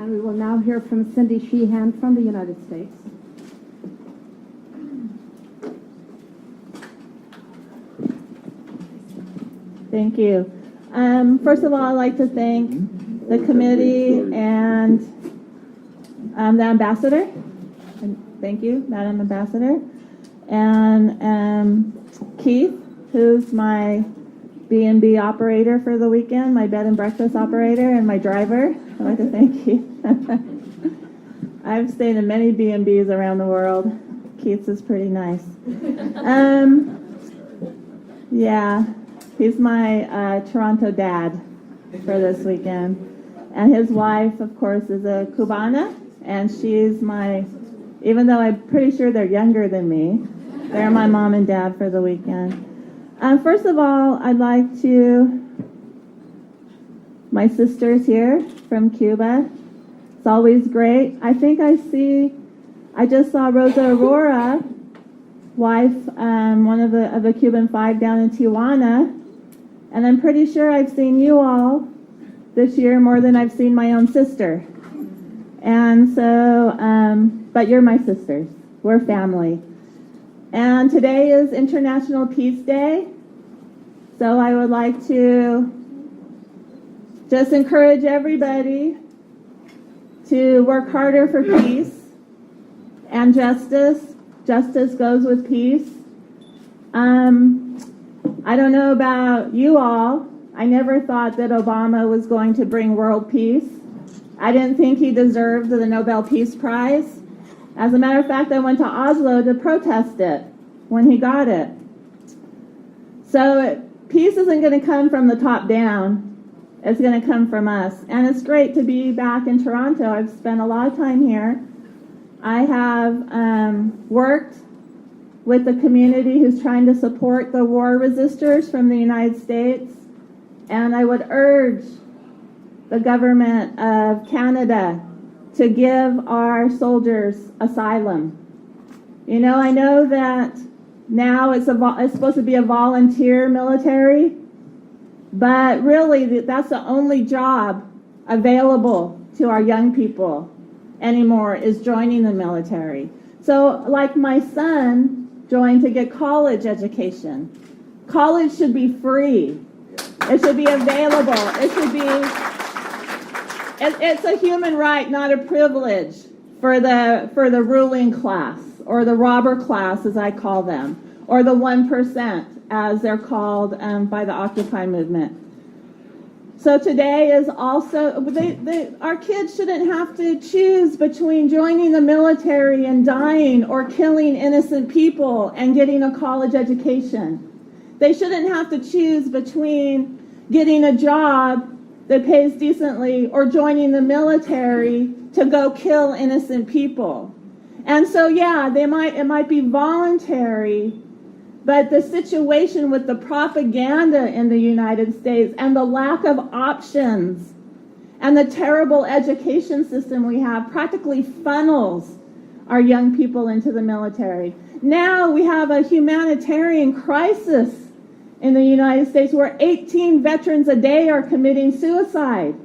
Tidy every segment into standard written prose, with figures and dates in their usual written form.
And we will now hear from Cindy Sheehan from the United States. Thank you. First of all, I'd like to thank the committee and the ambassador. And thank you, Madam Ambassador. And Keith, who's my B&B operator for the weekend, my bed and breakfast operator, and my driver. I'd like to thank Keith. I've stayed in many B&Bs around the world. Keith's is pretty nice. Yeah, he's my Toronto dad for this weekend. And his wife, of course, is a Cubana, and she's my, even though I'm pretty sure they're younger than me, they're my mom and dad for the weekend. First of all, I'd like to, my sister's here from Cuba. It's always great. I think I just saw Rosa Aurora, wife, one of the Cuban Five down in Tijuana, and I'm pretty sure I've seen you all this year more than I've seen my own sister. And so, but you're my sisters. We're family. And today is International Peace Day. So I would like to just encourage everybody to work harder for peace and justice. Justice goes with peace. I don't know about you all. I never thought that Obama was going to bring world peace. I didn't think he deserved the Nobel Peace Prize. As a matter of fact, I went to Oslo to protest it when he got it. So peace isn't going to come from the top down. It's going to come from us. And it's great to be back in Toronto. I've spent a lot of time here. I have worked with the community who's trying to support the war resistors from the United States. And I would urge the government of Canada to give our soldiers asylum. You know, I know that now it's supposed to be a volunteer military, but really that's the only job available to our young people anymore is joining the military. So like my son joined to get college education. College should be free. It should be available. It should be, it's a human right, not a privilege for the ruling class, or the robber class, as I call them, or the 1%, as they're called by the Occupy movement. So today is also, our kids shouldn't have to choose between joining the military and dying, or killing innocent people and getting a college education. They shouldn't have to choose between getting a job that pays decently or joining the military to go kill innocent people. And so, yeah, it might be voluntary, but the situation with the propaganda in the United States and the lack of options and the terrible education system we have practically funnels our young people into the military. Now we have a humanitarian crisis in the United States where 18 veterans a day are committing suicide.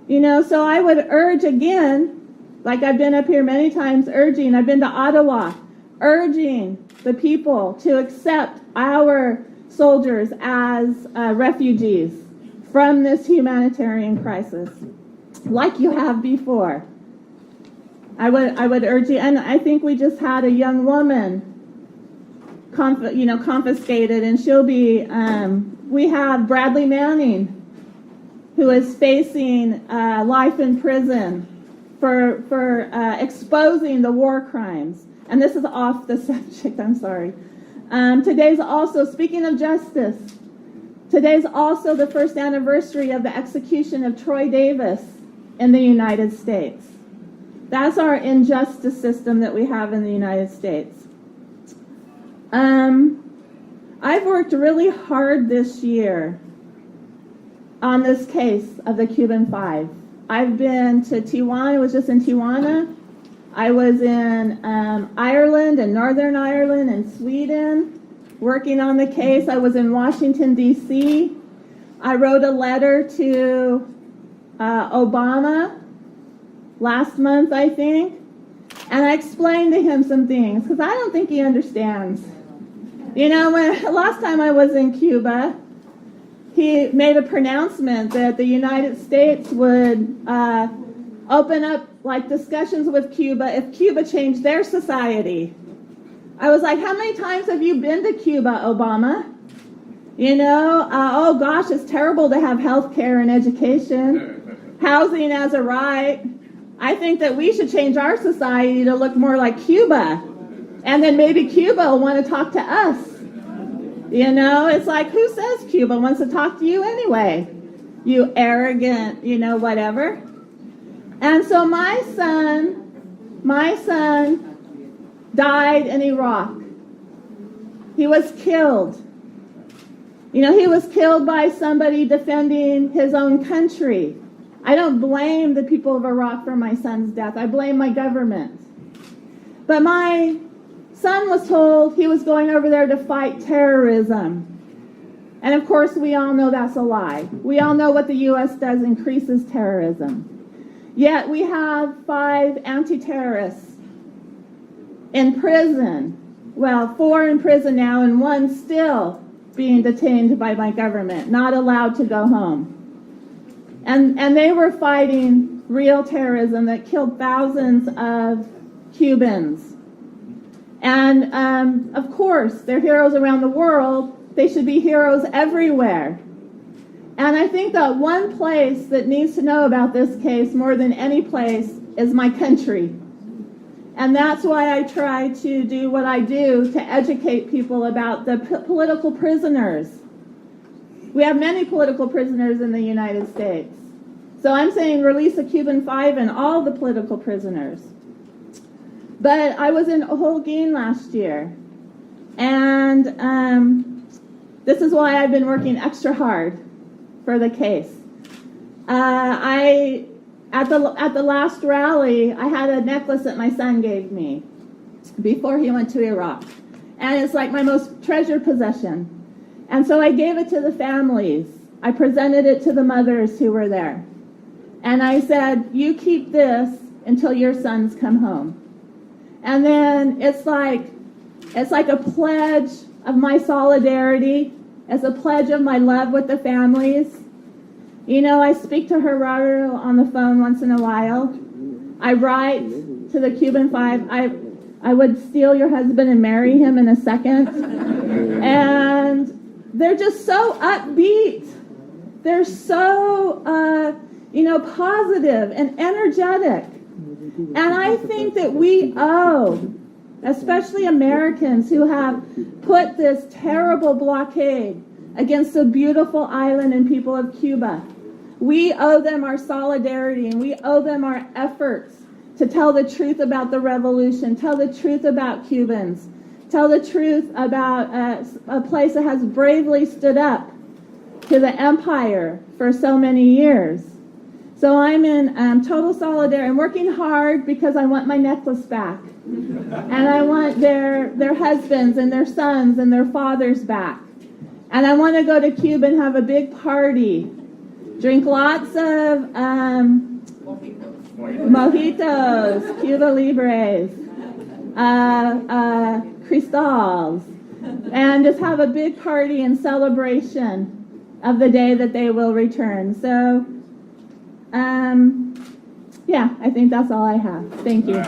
You know, so I would urge again, like I've been up here many times urging, I've been to Ottawa, urging the people to accept our soldiers as refugees from this humanitarian crisis, like you have before. I would urge you, and I think we just had a young woman confiscated, and she'll be, we have Bradley Manning, who is facing life in prison for exposing the war crimes. And this is off the subject, I'm sorry. Today's also, speaking of justice, today's also the first anniversary of the execution of Troy Davis in the United States. That's our injustice system that we have in the United States. I've worked really hard this year on this case of the Cuban Five. I've been to Tijuana, I was just in Tijuana. I was in Ireland and Northern Ireland and Sweden working on the case. I was in Washington, D.C. I wrote a letter to Obama last month, I think, and I explained to him some things because I don't think he understands. You know, last time I was in Cuba, he made a pronouncement that the United States would open up like discussions with Cuba if Cuba changed their society. I was like, how many times have you been to Cuba, Obama? You know, oh gosh, it's terrible to have health care and education, housing as a right. I think that we should change our society to look more like Cuba. And then maybe Cuba will want to talk to us. You know, it's like, who says Cuba wants to talk to you anyway? You arrogant, you know, whatever. And so my son died in Iraq. He was killed. You know, he was killed by somebody defending his own country. I don't blame the people of Iraq for my son's death. I blame my government. But my son was told he was going over there to fight terrorism. And of course, we all know that's a lie. We all know what the U.S. does increases terrorism. Yet we have 5 anti-terrorists in prison. Well, 4 in prison now and 1 still being detained by my government, not allowed to go home. And they were fighting real terrorism that killed thousands of Cubans. And of course, they're heroes around the world. They should be heroes everywhere. And I think that one place that needs to know about this case more than any place is my country. And that's why I try to do what I do to educate people about the political prisoners. We have many political prisoners in the United States. So I'm saying release the Cuban 5 and all the political prisoners. But I was in Holguin last year. And this is why I've been working extra hard for the case. At the last rally, I had a necklace that my son gave me before he went to Iraq. And it's like my most treasured possession. And so I gave it to the families. I presented it to the mothers who were there. And I said, you keep this until your sons come home. And then it's like a pledge of my solidarity. It's a pledge of my love with the families. You know, I speak to Gerardo on the phone once in a while. I write to the Cuban 5. I would steal your husband and marry him in a second. And they're just so upbeat. They're so, positive and energetic. And I think that we owe, especially Americans who have put this terrible blockade against the beautiful island and people of Cuba. We owe them our solidarity and we owe them our efforts to tell the truth about the revolution, tell the truth about Cubans, tell the truth about a place that has bravely stood up to the empire for so many years. So I'm in total solidarity. I'm working hard because I want my necklace back. And I want their husbands and their sons and their fathers back. And I want to go to Cuba and have a big party. Drink lots of mojitos, Cuba Libres, Cristals, and just have a big party in celebration of the day that they will return. So, I think that's all I have. Thank you.